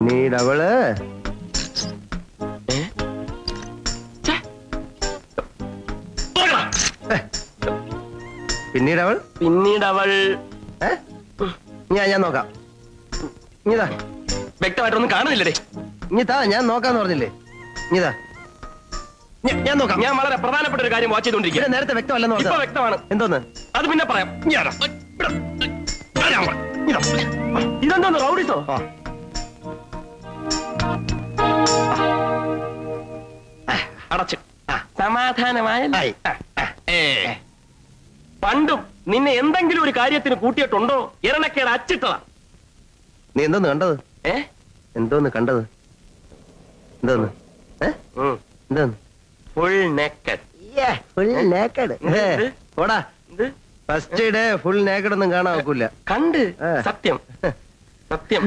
പിന്നീടവള് പിന്നീടവൾ ഞാൻ നോക്കാം. ഇതാ വ്യക്തമായിട്ടൊന്നും കാണുന്നില്ലേ? ഇതാ ഞാൻ നോക്കാന്ന് പറഞ്ഞില്ലേ? ഇതാ ഞാൻ നോക്കാം. ഞാൻ വളരെ പ്രധാനപ്പെട്ട ഒരു കാര്യം വാച്ച് ചെയ്തോണ്ടിരിക്കുക. നേരത്തെ വ്യക്തമല്ലെന്ന് ഇപ്പൊ വ്യക്തമാണ്. എന്തോന്ന്? അത് പിന്നെ പറയാം. ഇതെന്തോന്ന് റൗഡിസോ? അടച്ച് സമാധാനമായ പണ്ടും നിന്നെ എന്തെങ്കിലും ഒരു കാര്യത്തിന് കൂട്ടിയിട്ടുണ്ടോ? ഇരണക്കേട് അച്ചിട്ടതാ. നീ എന്തോന്ന് കണ്ടത്? എന്തോന്ന് കണ്ടത്? എന്തോന്ന്? എന്തോന്ന്? Full naked. Full naked. ഓടാ, ഫസ്റ്റ് ഡേ ഫുൾ നേക്കഡ് ഒന്നും കാണാൻ നോക്കൂല. കണ്ട് സത്യം സത്യം